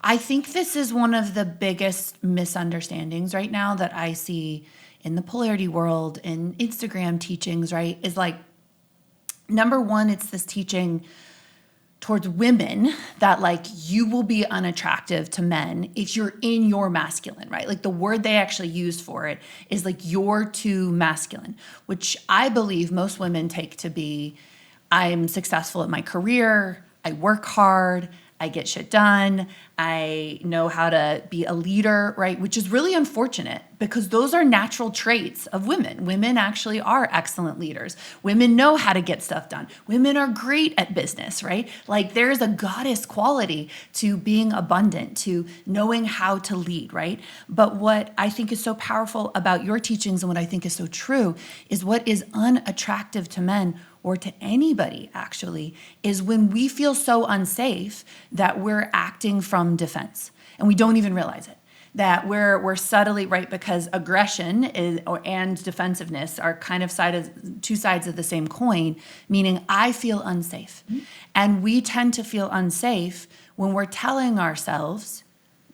I think this is one of the biggest misunderstandings right now that I see in the polarity world, in Instagram teachings, right? Is like, number one, it's this teaching towards women that like you will be unattractive to men if you're in your masculine, right? Like the word they actually use for it is like you're too masculine, which I believe most women take to be I'm successful at my career, I work hard, I get shit done, I know how to be a leader, right? Which is really unfortunate because those are natural traits of women. Women actually are excellent leaders. Women know how to get stuff done. Women are great at business, right? Like there's a goddess quality to being abundant, to knowing how to lead, right? But what I think is so powerful about your teachings and what I think is so true is what is unattractive to men or to anybody actually, is when we feel so unsafe that we're acting from defense and we don't even realize it. That we're subtly, right, because aggression and defensiveness are kind of two sides of the same coin, meaning I feel unsafe. Mm-hmm. And we tend to feel unsafe when we're telling ourselves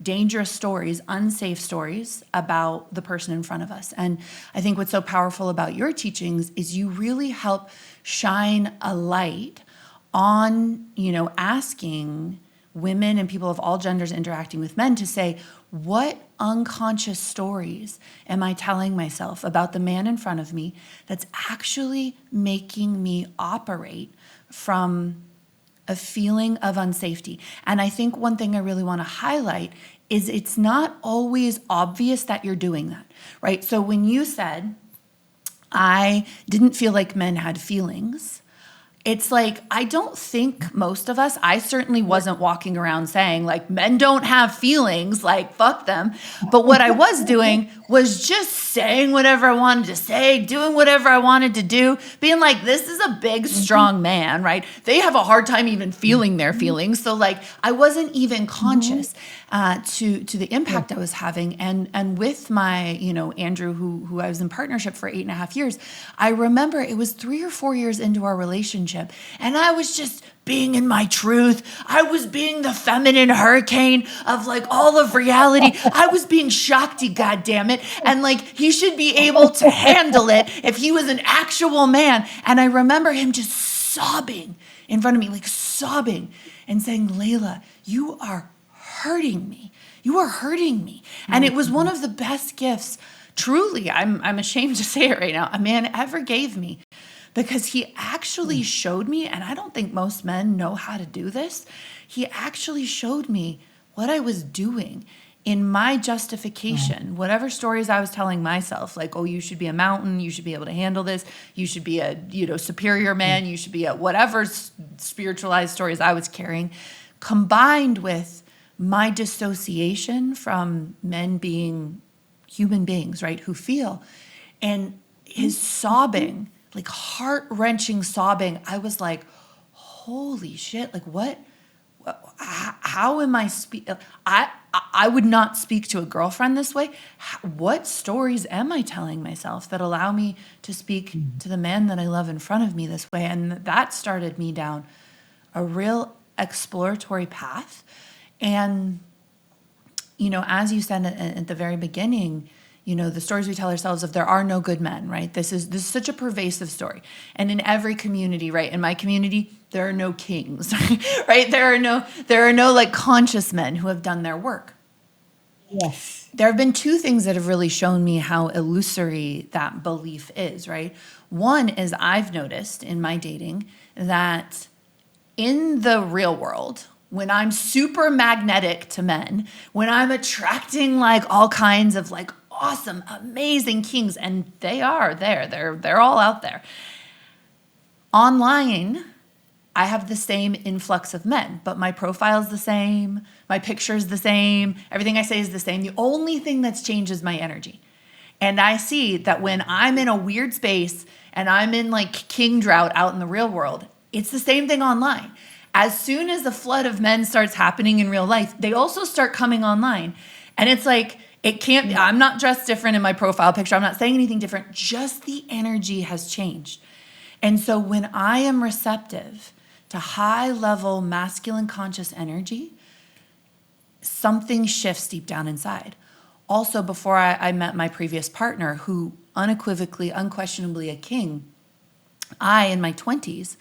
dangerous stories, unsafe stories about the person in front of us. And I think what's so powerful about your teachings is you really help shine a light on, asking women and people of all genders interacting with men to say, what unconscious stories am I telling myself about the man in front of me that's actually making me operate from a feeling of unsafety? And I think one thing I really want to highlight is it's not always obvious that you're doing that, right? So when you said, I didn't feel like men had feelings, it's like, I don't think most of us, I certainly wasn't walking around saying like, men don't have feelings, like fuck them. But what I was doing was just saying whatever I wanted to say, doing whatever I wanted to do, being like, this is a big, strong man, right? They have a hard time even feeling their feelings. So like, I wasn't even conscious to the impact I was having. And with my, Andrew, who I was in partnership for 8.5 years, I remember it was 3 or 4 years into our relationship, and I was just being in my truth. I was being the feminine hurricane of like all of reality. I was being Shakti, goddammit. And like, he should be able to handle it if he was an actual man. And I remember him just sobbing in front of me, like sobbing and saying, Layla, you are hurting me. You are hurting me. And it was one of the best gifts, truly, I'm ashamed to say it right now, a man ever gave me. Because he actually showed me, and I don't think most men know how to do this, he actually showed me what I was doing in my justification, whatever stories I was telling myself, like, oh, you should be a mountain, you should be able to handle this, you should be a superior man, you should be a whatever spiritualized stories I was carrying, combined with my dissociation from men being human beings, right, who feel, and his sobbing, like heart-wrenching sobbing. I was like, holy shit, like what, how am I I would not speak to a girlfriend this way. What stories am I telling myself that allow me to speak to the man that I love in front of me this way? And that started me down a real exploratory path. And, as you said at the very beginning, the stories we tell ourselves of there are no good men, right? This is such a pervasive story. And in every community, right? In my community, there are no kings, right? There are no like conscious men who have done their work. Yes. There have been two things that have really shown me how illusory that belief is, right? One is I've noticed in my dating that in the real world, when I'm super magnetic to men, when I'm attracting like all kinds of like awesome, amazing kings, and they are there, they're all out there. Online, I have the same influx of men, but my profile is the same, my picture is the same, everything I say is the same. The only thing that's changed is my energy. And I see that when I'm in a weird space and I'm in like king drought out in the real world, it's the same thing online. As soon as the flood of men starts happening in real life, they also start coming online. And it's like, I'm not dressed different in my profile picture. I'm not saying anything different. Just the energy has changed. And so when I am receptive to high level masculine conscious energy, something shifts deep down inside. Also, before I met my previous partner, who unequivocally, unquestionably a king, I, in my 20s,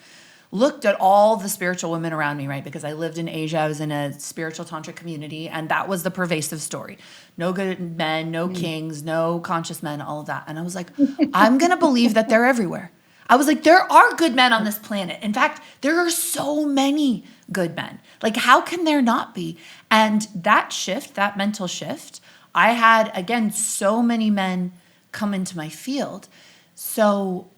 looked at all the spiritual women around me, right? Because I lived in Asia, I was in a spiritual tantric community, and that was the pervasive story. No good men, no kings, no conscious men, all of that. And I was like, I'm going to believe that they're everywhere. I was like, there are good men on this planet. In fact, there are so many good men. Like, how can there not be? And that shift, that mental shift, I had, again, so many men come into my field. So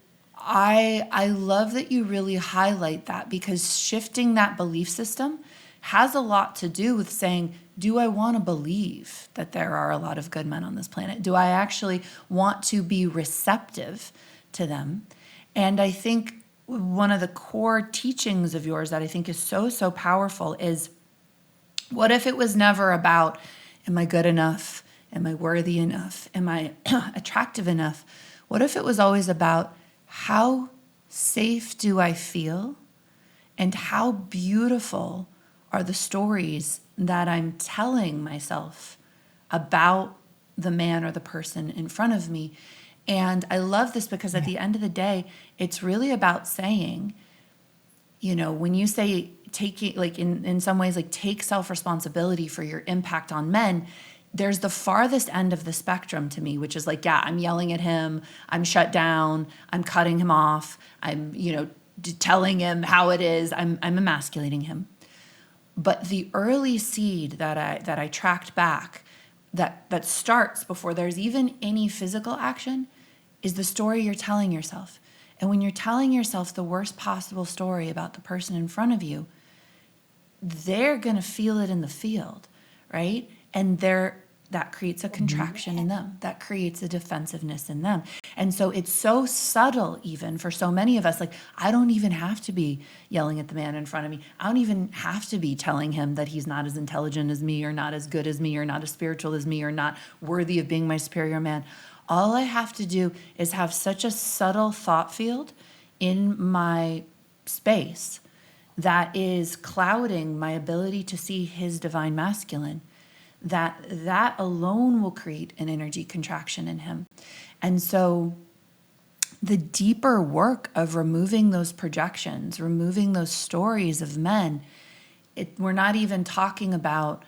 I love that you really highlight that, because shifting that belief system has a lot to do with saying, do I want to believe that there are a lot of good men on this planet? Do I actually want to be receptive to them? And I think one of the core teachings of yours that I think is so, so powerful is, what if it was never about, am I good enough? Am I worthy enough? Am I attractive enough? What if it was always about, how safe do I feel? And how beautiful are the stories that I'm telling myself about the man or the person in front of me? And I love this because at the end of the day, it's really about saying, when you say taking, like in some ways, like take self-responsibility for your impact on men, there's the farthest end of the spectrum to me, which is like, yeah, I'm yelling at him, I'm shut down, I'm cutting him off, I'm, telling him how it is, I'm emasculating him. But the early seed that I tracked back, that starts before there's even any physical action, is the story you're telling yourself. And when you're telling yourself the worst possible story about the person in front of you, they're going to feel it in the field, right? And that creates a contraction in them. That creates a defensiveness in them. And so it's so subtle, even for so many of us. Like, I don't even have to be yelling at the man in front of me. I don't even have to be telling him that he's not as intelligent as me, or not as good as me, or not as spiritual as me, or not worthy of being my superior man. All I have to do is have such a subtle thought field in my space that is clouding my ability to see his divine masculine, that alone will create an energy contraction in him. And so the deeper work of removing those projections, removing those stories of men, we're not even talking about,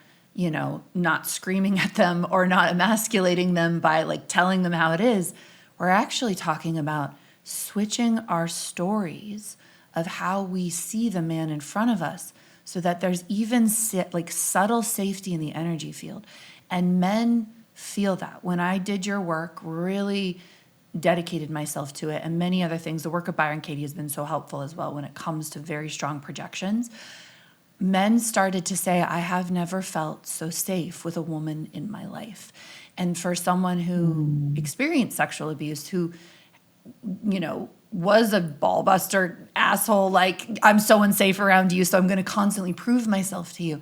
not screaming at them or not emasculating them by like telling them how it is. We're actually talking about switching our stories of how we see the man in front of us, so that there's even like subtle safety in the energy field. And men feel that. When I did your work, really dedicated myself to it, and many other things, the work of Byron Katie has been so helpful as well when it comes to very strong projections. Men started to say, I have never felt so safe with a woman in my life. And for someone who experienced sexual abuse, who, was a ball buster asshole, like, I'm so unsafe around you, so I'm going to constantly prove myself to you.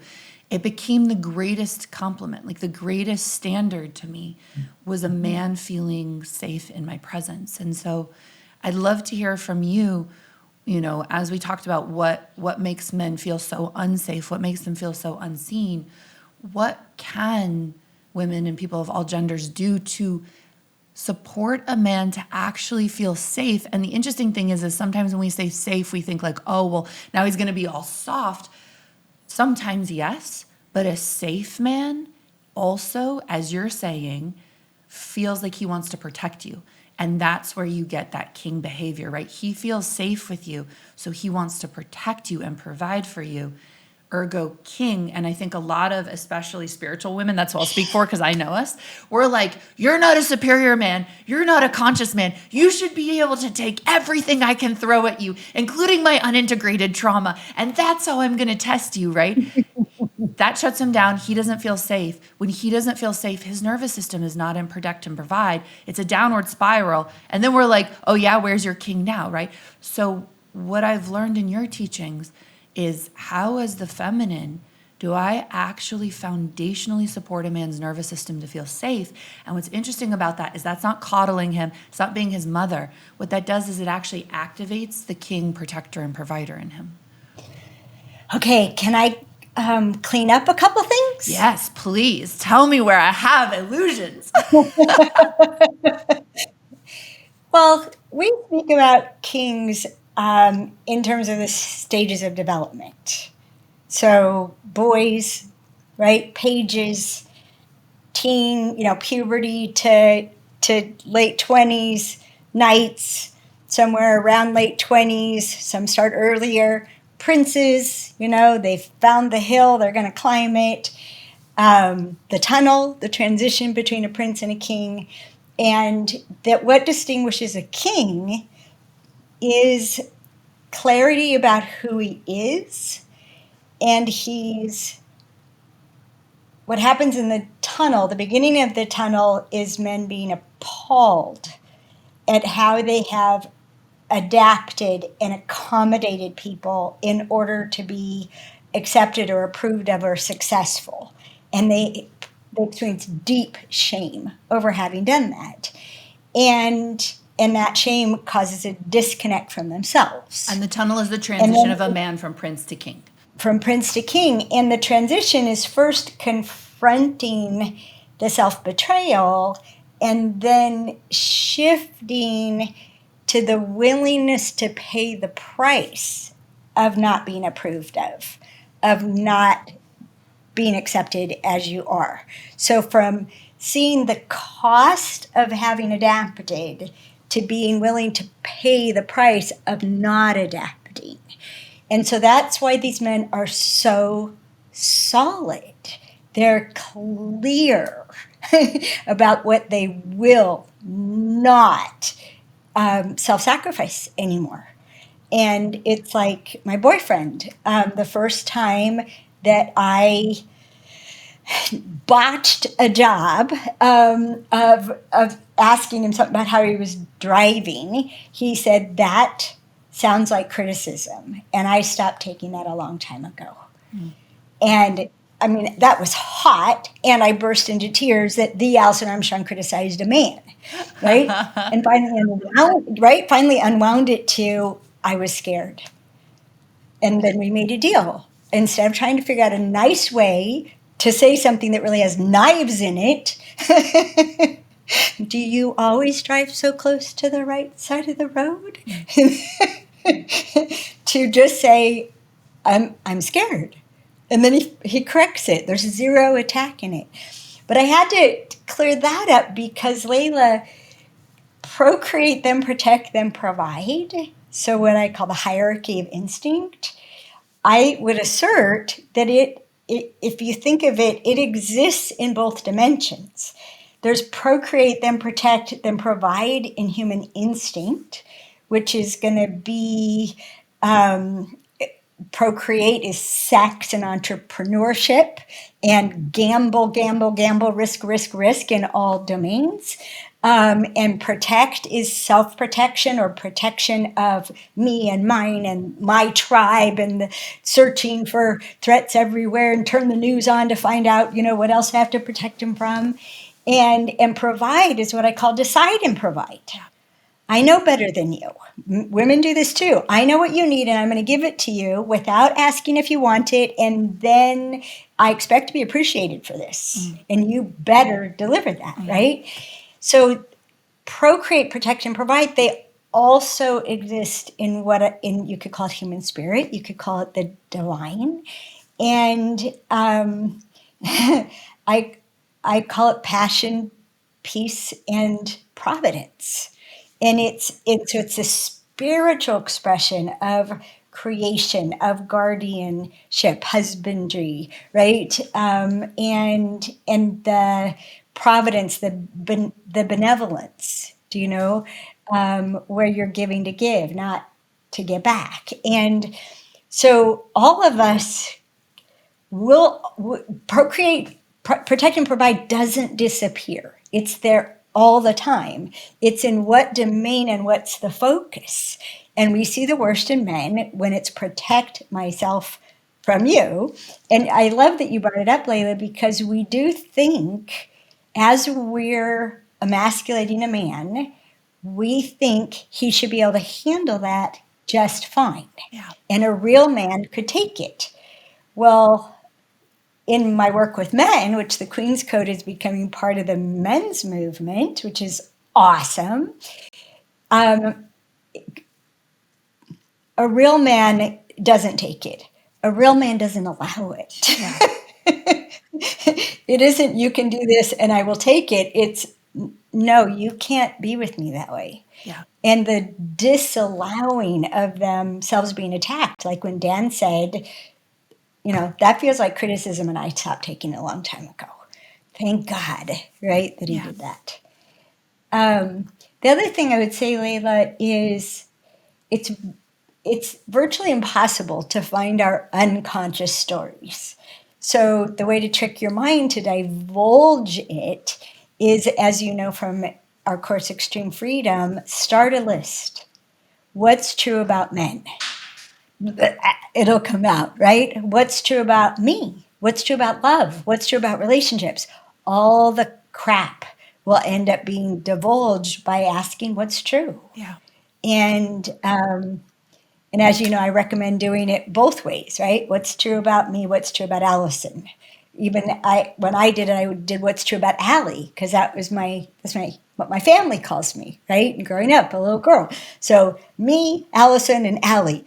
It became the greatest compliment, like the greatest standard to me was a man feeling safe in my presence. And so I'd love to hear from you, as we talked about what makes men feel so unsafe, what makes them feel so unseen, what can women and people of all genders do to support a man to actually feel safe? And the interesting thing is sometimes when we say safe, we think like, oh, well, now he's going to be all soft. Sometimes yes, but a safe man also, as you're saying, feels like he wants to protect you. And that's where you get that king behavior, right? He feels safe with you, so he wants to protect you and provide for you. Ergo king. And I think a lot of, especially spiritual women, that's what I'll speak for because I know us, we're like, you're not a superior man. You're not a conscious man. You should be able to take everything I can throw at you, including my unintegrated trauma. And that's how I'm going to test you, right? That shuts him down. He doesn't feel safe. When he doesn't feel safe, his nervous system is not in protect and provide. It's a downward spiral. And then we're like, oh yeah, where's your king now, right? So what I've learned in your teachings is, how as the feminine do I actually foundationally support a man's nervous system to feel safe? And what's interesting about that is that's not coddling him. It's not being his mother. What that does is it actually activates the king, protector, and provider in him. Okay, can I clean up a couple things. Yes, please. Tell me where I have illusions. Well, we speak about kings in terms of the stages of development. So boys, right, pages, teen, puberty to late 20s, knights, somewhere around late 20s, some start earlier. Princes, they've found the hill, they're going to climb it. The tunnel, the transition between a prince and a king. And that what distinguishes a king is clarity about who he is. And what happens in the tunnel, the beginning of the tunnel, is men being appalled at how they have adapted and accommodated people in order to be accepted or approved of or successful. And they experience deep shame over having done that. And that shame causes a disconnect from themselves. And the tunnel is the transition of a man from prince to king. From prince to king. And the transition is first confronting the self-betrayal and then shifting to the willingness to pay the price of not being approved of not being accepted as you are. So from seeing the cost of having adapted to being willing to pay the price of not adapting. And so that's why these men are so solid. They're clear about what they will not self-sacrifice anymore. And it's like my boyfriend, the first time that I botched a job of asking him something about how he was driving, he said, "That sounds like criticism." And I stopped taking that a long time ago. And I mean, that was hot. And I burst into tears that the Alison Armstrong criticized a man, right? And finally unwound it to, I was scared. And then we made a deal. Instead of trying to figure out a nice way to say something that really has knives in it, do you always drive so close to the right side of the road? To just say, I'm scared. And then he corrects it. There's zero attack in it. But I had to clear that up because Layla, procreate, then protect, then provide. So what I call the hierarchy of instinct. I would assert that if you think of it, it exists in both dimensions. There's procreate, then protect, then provide in human instinct, which is going to be procreate is sex and entrepreneurship and gamble, risk in all domains. And protect is self-protection or protection of me and mine and my tribe and searching for threats everywhere and turn the news on to find out, what else I have to protect them from. And provide is what I call decide and provide. I know better than you. Women do this too. I know what you need and I'm going to give it to you without asking if you want it. And then I expect to be appreciated for this. And you better deliver that, right? So procreate, protect, and provide, they also exist in you could call it human spirit. You could call it the divine. And I call it passion, peace, and providence. And it's a spiritual expression of creation, of guardianship, husbandry, right? And the providence, the benevolence, where you're giving to give, not to give back. And so all of us will procreate, protect, and provide doesn't disappear. It's there all the time. It's in what domain and what's the focus. And we see the worst in men when it's protect myself from you. And I love that you brought it up, Layla, because we do think as we're emasculating a man, we think he should be able to handle that just fine. Yeah. And a real man could take it. Well, in my work with men, which the Queen's Code is becoming part of the men's movement, which is awesome. Um, a real man doesn't take it. A real man doesn't allow it. Yeah. It isn't you can do this and I will take it. It's no, you can't be with me that way. Yeah. And the disallowing of themselves being attacked, like when Dan said, that feels like criticism and I stopped taking it a long time ago. Thank God, right, that he Yeah. did that. The other thing I would say, Layla, is it's virtually impossible to find our unconscious stories. So the way to trick your mind to divulge it is, as you know from our course Extreme Freedom, start a list. What's true about men? It'll come out, right? What's true about me? What's true about love? What's true about relationships? All the crap will end up being divulged by asking what's true. Yeah. And as you know, I recommend doing it both ways, right? What's true about me? What's true about Alison? When I did it, I did what's true about Allie, because that's what my family calls me, right? And growing up, a little girl. So me, Alison, and Allie,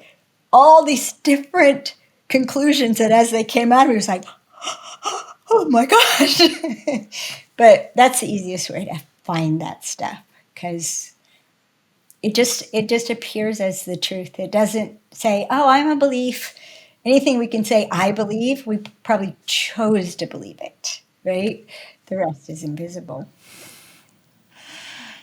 all these different conclusions that as they came out, it was like, oh my gosh. But that's the easiest way to find that stuff, because it just appears as the truth. It doesn't say, oh, I'm a belief. Anything we can say, I believe, we probably chose to believe it, right? The rest is invisible.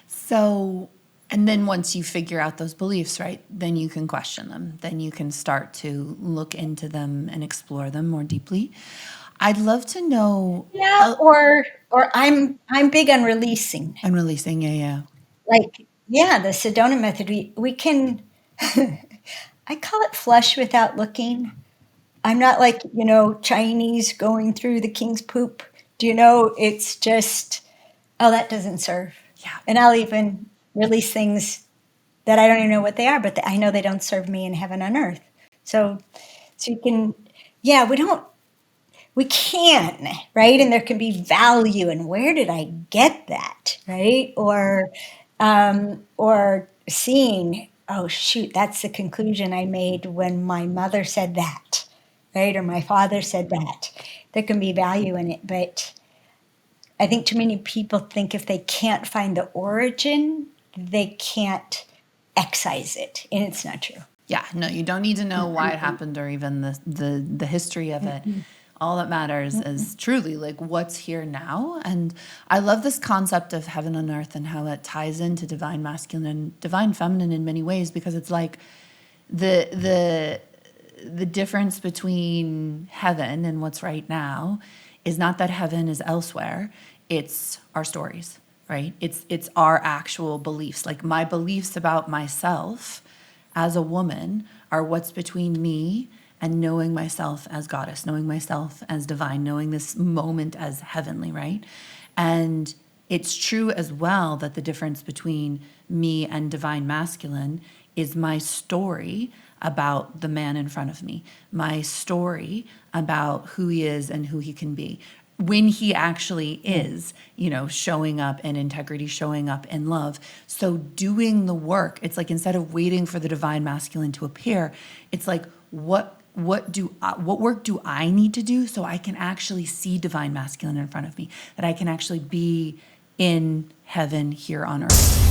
So, and then once you figure out those beliefs, right, then you can question them. Then you can start to look into them and explore them more deeply. I'd love to know. Yeah, or I'm big on releasing. I'm releasing, yeah. Like, yeah, the Sedona method, we can, I call it flush without looking. I'm not like, Chinese going through the king's poop. It's just, oh, that doesn't serve. Yeah. And I'll even release things that I don't even know what they are, but I know they don't serve me in heaven on earth. So you can, yeah, we can, right? And there can be value in where did I get that, right? Or seeing, oh shoot, that's the conclusion I made when my mother said that, right? Or my father said that. There can be value in it, but I think too many people think if they can't find the origin, they can't excise it, and it's not true. Yeah, no, you don't need to know why it happened or even the history of it. All that matters is truly like what's here now. And I love this concept of heaven on earth and how it ties into divine masculine and divine feminine in many ways, because it's like the difference between heaven and what's right now is not that heaven is elsewhere, it's our stories, right? It's our actual beliefs. Like my beliefs about myself as a woman are what's between me and knowing myself as goddess, knowing myself as divine, knowing this moment as heavenly, right? And it's true as well that the difference between me and divine masculine is my story about the man in front of me, my story about who he is and who he can be. When he actually is, showing up in integrity, showing up in love. So doing the work, it's like instead of waiting for the divine masculine to appear, it's like what work do I need to do so I can actually see divine masculine in front of me, that I can actually be in heaven here on earth.